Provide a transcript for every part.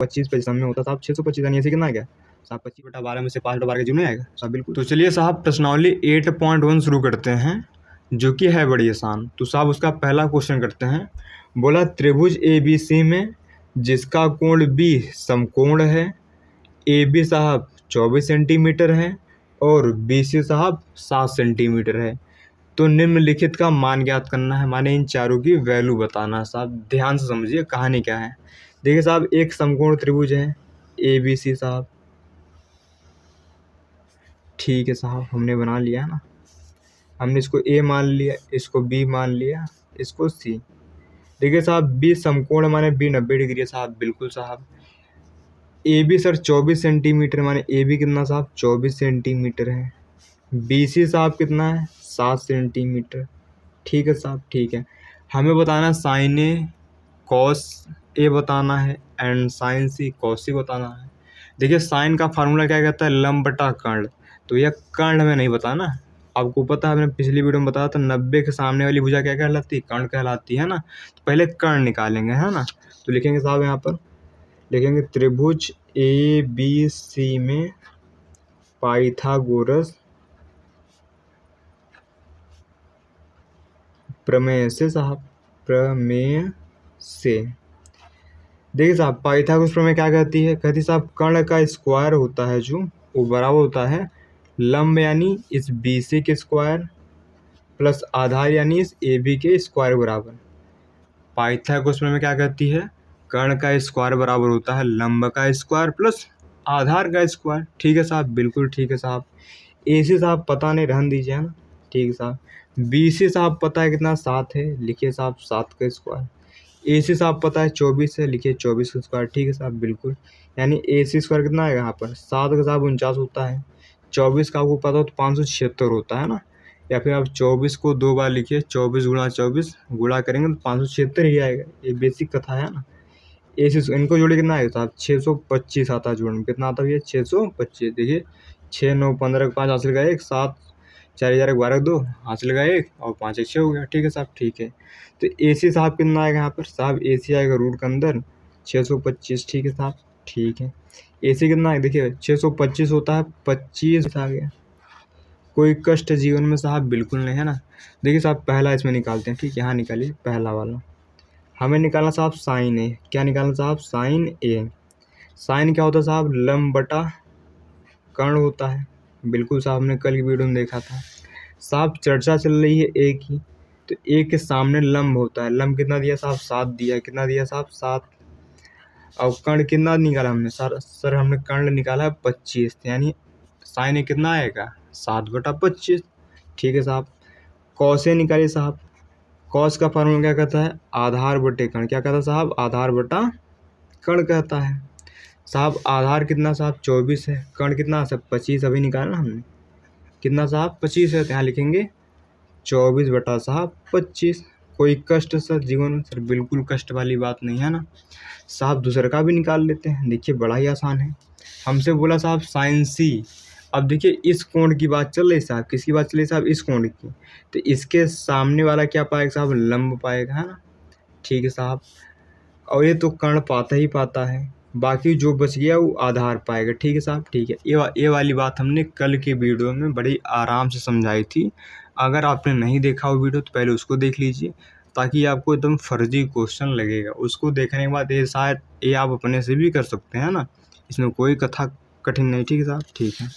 25 25 में होता साहब 625, यानी ऐसे कितना आ गया साहब 25/12 में से 5/12 के जीवन में आएगा साहब बिल्कुल। तो चलिए साहब प्रश्नावली 8.1 शुरू करते हैं, जो कि है बड़ी आसान। तो साहब उसका पहला क्वेश्चन करते हैं। बोला त्रिभुज ABC में जिसका कोण B समकोण है, AB साहब 24 सेंटीमीटर है और BC साहब 7 सेंटीमीटर है, तो निम्नलिखित का मान ज्ञात करना है, माने इन चारों की वैल्यू बताना है। साहब ध्यान से समझिए कहानी क्या है। देखिए साहब एक समकोण त्रिभुज है ABC साहब, ठीक है साहब, हमने बना लिया ना, हमने इसको A मान लिया, इसको B मान लिया, इसको C। देखिए साहब B समकोण माने B 90 डिग्री है साहब बिल्कुल साहब। AB सर 24 सेंटीमीटर माने AB कितना साहब 24 सेंटीमीटर है। BC साहब कितना है 7 सेंटीमीटर, ठीक है साहब ठीक है। हमें बताना साइन A कॉस A बताना है and sine C cos C बताना है। देखिए साइन का फार्मूला क्या कहता है, लंब बटा कर्ण, तो यह कर्ण हमें नहीं बताना। आपको पता है, मैंने पिछली वीडियो में बताया था 90 के सामने वाली भुजा क्या कहलाती है, कर्ण कहलाती है ना। तो पहले कर्ण निकालेंगे है ना, तो लिखेंगे साहब यहाँ पर लिखेंगे त्रिभुज ABC में पाइथागोरस प्रमेय से साहब, प्रमेय से। देखिए साहब पाइथागोरस प्रमेय क्या कहती है, कहती साहब कर्ण का स्क्वायर होता है जो वो बराबर होता है लंब यानी इस BC के स्क्वायर प्लस आधार यानी इस AB के स्क्वायर बराबर। पाइथागोरस प्रमेय क्या कहती है, कर्ण का स्क्वायर बराबर होता है लंब का स्क्वायर प्लस आधार का स्क्वायर। ठीक है साहब बिल्कुल ठीक है साहब। AC साहब पता नहीं, रहन दीजिए है ना, ठीक है साहब। BC साहब पता है कितना 7 है, लिखिए साहब 7 का स्क्वायर। AC साहब पता है 24 है, लिखिए 24 का स्क्वायर, ठीक है साहब बिल्कुल। यानी AC स्क्वायर कितना आएगा यहाँ पर 7 का साहब 49 होता है, 24 का आपको पता हो तो 576 होता है ना, या फिर आप 24 को 2 बार लिखिए, 24 गुणा 24 गुणा करेंगे तो 576 ही आएगा। ये बेसिक कथा है ना। AC इनको जोड़े कितना आएगा साहब 625 आता है जोड़ में, कितना आता है ये 625। देखिए 6 9 15 5 हासिल का 1 7 4 11 12 2 हासिल का 1 और 5 1 6 हो गया, ठीक है साहब ठीक है। तो AC साहब कितना आएगा यहाँ पर साहब, AC आएगा रूट के अंदर 625, ठीक है साहब ठीक है। AC कितना है देखिए 625 होता है, 25 आ गया। कोई कष्ट जीवन में साहब बिल्कुल नहीं है ना। देखिए साहब पहला इसमें निकालते हैं, ठीक है, यहाँ निकालिए पहला वाला। हमें निकालना साहब साइन A, क्या निकालना साहब साइन A। साइन क्या होता है साहब, लंब बटा कर्ण होता है, बिल्कुल साहब ने कल की वीडियो में देखा था। साहब चर्चा चल रही है A की, तो A के सामने लंब होता है, लंब कितना दिया साहब 7 दिया, कितना दिया साहब 7। और कर्ण कितना निकाला हमने सर हमने कर्ण निकाला है 25, यानी साइन A कितना आएगा 7/25, ठीक है साहब। कॉस A निकालिए साहब, कॉस का फार्मूला क्या कहता है, आधार बटे कर्ण, क्या कहता है साहब आधार बटा कर्ण कहता है। साहब आधार कितना साहब 24 है, कर्ण कितना साहब 25 अभी निकाला हमने, कितना साहब 25 है, तो यहाँ लिखेंगे 24 बटा साहब 25। कोई कष्ट सर जीवन में, सर बिल्कुल कष्ट वाली बात नहीं है ना। साहब दूसरे का भी निकाल लेते हैं, देखिए बड़ा ही आसान है। हमसे बोला साहब साइन C, अब देखिए इस कोण की बात चल रही साहब, किसकी बात चल रही साहब, इस कोण की, तो इसके सामने वाला क्या पाएगा साहब, लंब पाएगा है ना, ठीक है साहब। और ये तो कर्ण पाता ही पाता है, बाकी जो बच गया वो आधार पाएगा, ठीक है साहब ठीक है। ये वाली बात हमने कल की वीडियो में बड़ी आराम से समझाई थी। अगर आपने नहीं देखा वो वीडियो तो पहले उसको देख लीजिए, ताकि आपको एकदम फर्जी क्वेश्चन लगेगा। उसको देखने के बाद ये शायद ये आप अपने से भी कर सकते हैं ना, इसमें कोई कथा कठिन नहीं, ठीक है साहब ठीक है।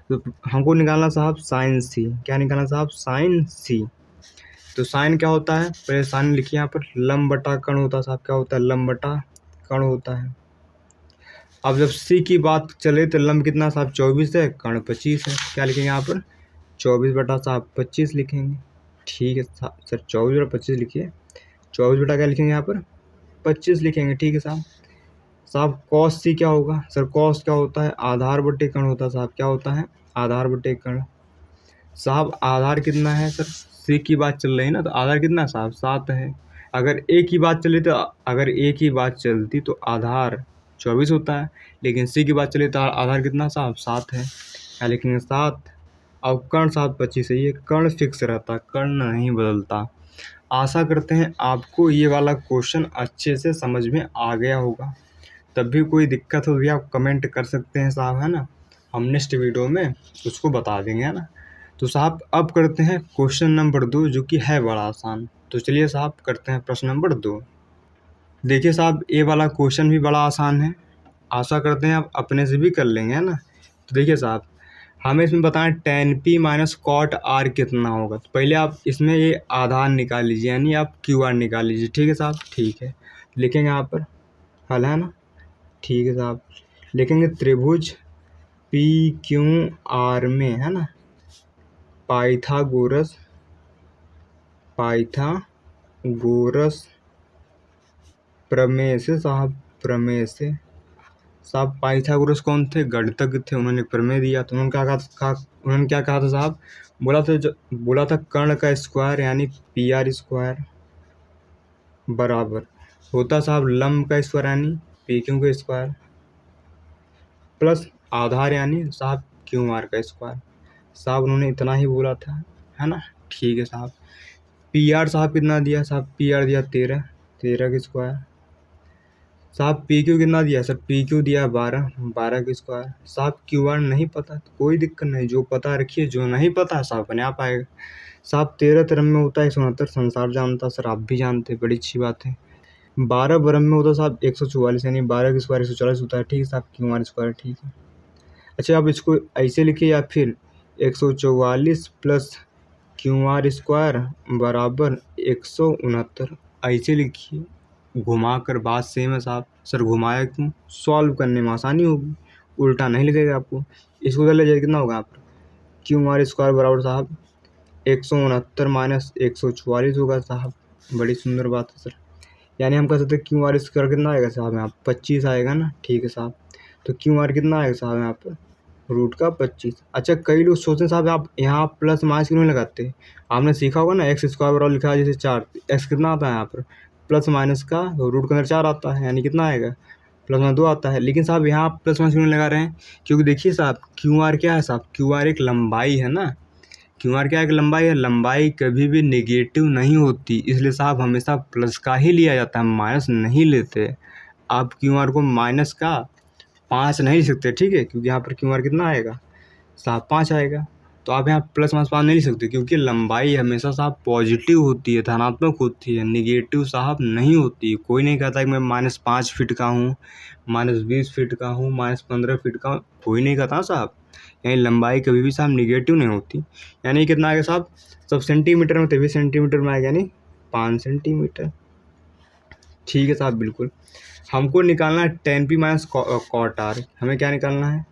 तो हमको निकालना साहब साइन C, क्या निकालना साहब साइन C। तो साइन क्या होता है, पहले साइन लिखिए यहाँ पर, लंब बटा कर्ण होता है साहब, क्या होता है लंब बटा कर्ण होता है। अब जब C की बात चले तो लंब कितना साहब 24 है, कर्ण 25 है, क्या लिखेंगे यहाँ पर 24 बटा साहब 25 लिखेंगे, ठीक है सर 24 बटा 25 लिखिए, 24 बटा क्या लिखेंगे यहाँ पर 25 लिखेंगे, ठीक है साहब। साहब कॉस C क्या होगा सर, कॉस क्या होता है आधार बटे कर्ण होता है साहब, क्या होता है आधार बटे कर्ण। साहब आधार कितना है सर, C की बात चल रही है ना, तो आधार कितना साहब 7 है। अगर A की बात चली तो अगर A की बात चलती तो आधार 24 होता है, लेकिन C की बात चली तो आधार कितना साहब 7 है, क्या लिखेंगे 7। अब कर्ण साहब 25 है, ये कर्ण फिक्स रहता, कर्ण नहीं बदलता। आशा करते हैं आपको ये वाला क्वेश्चन अच्छे से समझ में आ गया होगा। तब भी कोई दिक्कत हो भी आप कमेंट कर सकते हैं साहब, है ना, हम नेक्स्ट वीडियो में उसको बता देंगे, है ना। तो साहब अब करते हैं क्वेश्चन नंबर 2, जो कि है बड़ा आसान। तो चलिए साहब करते हैं प्रश्न नंबर 2। देखिए साहब, ये वाला क्वेश्चन भी बड़ा आसान है, आशा करते हैं आप अपने से भी कर लेंगे, है ना। तो देखिए साहब, हमें इसमें बताएं tan p minus cot r कितना होगा। तो पहले आप इसमें ये आधार निकाल लीजिए, यानी आप QR निकाल लीजिए। ठीक है साहब, ठीक है, लिखेंगे यहाँ पर हल, है ना। ठीक है साहब, लिखेंगे त्रिभुज पी क्यू आर में, है ना, पाइथागोरस प्रमेय से साहब, प्रमेय से साहब। पाइथागोरस कौन थे? गणितज्ञ थे, उन्होंने एक प्रमेय दिया। तो उन्होंने क्या कहा था साहब? बोला था कर्ण का स्क्वायर यानी PR स्क्वायर बराबर होता साहब लंब का स्क्वायर यानी PQ का स्क्वायर प्लस आधार यानी साहब QR का स्क्वायर। साहब उन्होंने इतना ही बोला था, है ना। ठीक है साहब, PR साहब कितना दिया? साहब PR दिया 13 का स्क्वायर। साहब PQ कितना दिया? सर PQ दिया 12 का स्क्वायर। साहब QR नहीं पता तो कोई दिक्कत नहीं, जो पता रखिए, जो नहीं पता साहब अपने आप आएगा। साहब 13 तरह में होता है 169, संसार जानता, सर आप भी जानते, बड़ी अच्छी बात है। 12 बरम में होता साहब 144, यानी 12 का स्क्वायर 140 होता है। ठीक है साहब, QR स्क्वायर, ठीक है। अच्छा, आप इसको ऐसे लिखिए या फिर 144 प्लस QR स्क्वायर बराबर 169, ऐसे लिखिए। घुमा कर बात सेम है साहब। सर घुमाया क्यों? सॉल्व करने में आसानी होगी, उल्टा नहीं लिखेगा आपको। इसको कर लीजिए, कितना होगा यहाँ पर? QR स्क्वायर बराबर साहब 169 माइनस 144 होगा साहब। बड़ी सुंदर बात है सर। यानी हम कह सकते हैं QR स्क्वायर कितना आएगा साहब? यहाँ 25 आएगा ना। ठीक है साहब, तो QR कितना आएगा साहब यहाँ पर? रूट का 25। अच्छा, कई लोग सोचते हैं साहब आप यहाँ प्लस माइनस क्यों नहीं लगाते? आपने सीखा होगा ना, एक्स स्क्वायर बराबर लिखा है जैसे 4, एक्स कितना आता है यहाँ पर? प्लस माइनस का रूट के अंदर 4 आता है, यानी कितना आएगा? प्लस माइनस 2 आता है। लेकिन साहब यहाँ प्लस माइनस क्यों नहीं लगा रहे हैं? क्योंकि देखिए साहब, QR क्या है साहब? QR एक लंबाई है ना। QR क्या एक लंबाई है? लंबाई कभी भी नेगेटिव नहीं होती, इसलिए साहब हमेशा प्लस का ही लिया जाता है, माइनस नहीं लेते। आप QR को माइनस का 5 नहीं लिख सकते, ठीक है, क्योंकि यहाँ पर QR कितना आएगा साहब? 5 आएगा। तो आप यहाँ प्लस माइनस 5 नहीं लिख सकते, क्योंकि लंबाई हमेशा साहब पॉजिटिव होती है, धनात्मक होती है, निगेटिव साहब नहीं होती। कोई नहीं कहता कि मैं -5 फीट का हूँ, -20 फीट का हूँ, -15 फीट का हूँ, कोई नहीं कहता साहब। यानी लंबाई कभी भी साहब निगेटिव नहीं होती। यानी कितना आएगा साहब? सब सेंटीमीटर में, तभी सेंटीमीटर में आएगा, यानी 5 सेंटीमीटर। ठीक है साहब, बिल्कुल। हमको निकालना है tan p minus cot r। हमें क्या निकालना है?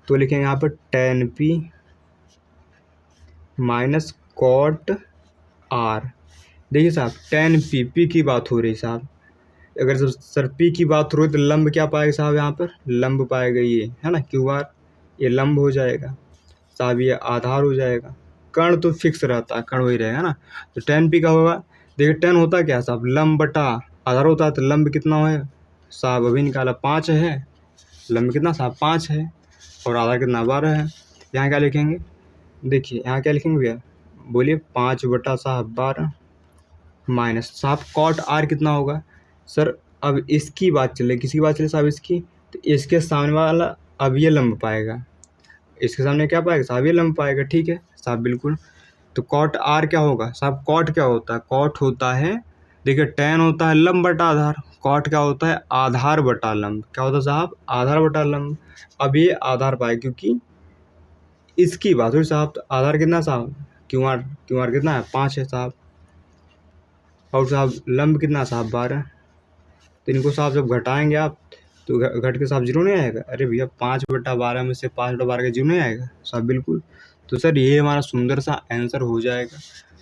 तो लिखेंगे यहाँ पर tan p minus cot r। देखिए साहब, tan p की बात हो रही साहब। अगर सर p की बात हो रही तो लंब क्या पाएगा साहब? यहाँ पर लंब पाएगा ये, है ना, QR। ये लंब हो जाएगा साहब, ये आधार हो जाएगा। कर्ण तो फिक्स रहता है, कर्ण वही रहेगा ना। तो tan p का होगा, देखिए tan होता क्या साहब? लंब बटा आधार होता है। तो लंब कितना है साहब? अभी निकाला 5 है। लंब कितना साहब? 5 है, और आधार कितना? 12 है। यहाँ क्या लिखेंगे? देखिए यहाँ क्या लिखेंगे भैया, बोलिए। 5 बटा साहब 12 माइनस साहब कॉट r कितना होगा? सर अब इसकी बात चले, किसकी बात चले साहब? इसकी। तो इसके सामने वाला अब ये लंब पाएगा, इसके सामने क्या पाएगा साहब? ये लंब पाएगा। ठीक है साहब, बिल्कुल। तो कॉट r क्या होगा साहब? कॉट क्या होता है? कॉट होता है, देखिए tan होता है लंब बटा आधार, कॉट क्या होता है? आधार बटा लंब। क्या होता है साहब? आधार बटा लंब। अब ये आधार पाएगा, क्योंकि इसकी बात हुई साहब। तो आधार कितना साहब? QR कितना है? 5 है साहब। और साहब लंब कितना साहब? 12। तो इनको साहब जब घटाएंगे आप, तो घट के साहब 0 नहीं आएगा? अरे भैया 5 बटा 12 में से 5 बटा 12 का 0 नहीं आएगा साहब? बिल्कुल। तो सर ये हमारा सुंदर सा आंसर हो जाएगा।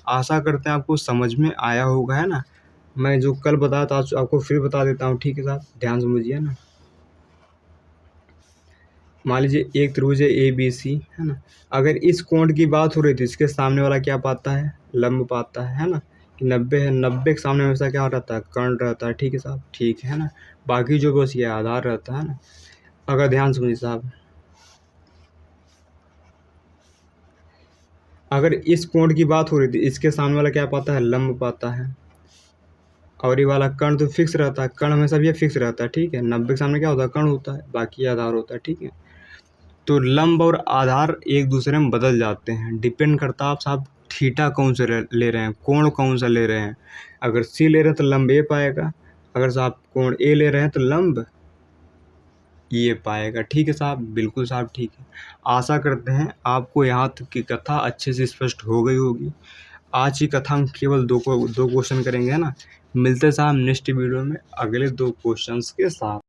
आशा करते हैं आपको समझ में आया होगा, है ना। मैं जो कल बताया था आपको फिर बता देता हूँ, ठीक है साहब, ध्यान समझिए ना। मान लीजिए एक त्रिभुज है ABC, है ना। अगर इस कोण की बात हो रही थी, इसके सामने वाला क्या पाता है? लंब पाता है ना। कि 90 है, 90 के सामने हमेशा क्या रहता है? कर्ण रहता है। ठीक है साहब, ठीक है ना। बाकी जो बस ये आधार रहता है ना। अगर ध्यान समझिए साहब, अगर इस कोण की बात हो रही थी, इसके सामने वाला क्या पाता है? लंब पाता है। और ये वाला कर्ण तो फिक्स रहता है, कर्ण हमेशा भी फिक्स रहता है, ठीक है। 90 के सामने क्या होता है, कर्ण होता है, बाकी आधार होता है, ठीक है। तो लंब और आधार एक दूसरे में बदल जाते हैं, डिपेंड करता है आप साहब थीटा कौन से ले रहे हैं, कोण कौन सा ले रहे हैं। अगर सी ले रहे हैं तो लंब ए पाएगा, अगर साहब कोण ए ले रहे हैं तो लंब ये पाएगा, ठीक है साहब, बिल्कुल साहब, ठीक है। आशा करते हैं आपको यहाँ तक की कथा अच्छे से स्पष्ट हो गई होगी। आज की कथा हम केवल दो क्वेश्चन करेंगे, है ना। मिलते हैं साहब नेक्स्ट वीडियो में अगले 2 क्वेश्चंस के साथ।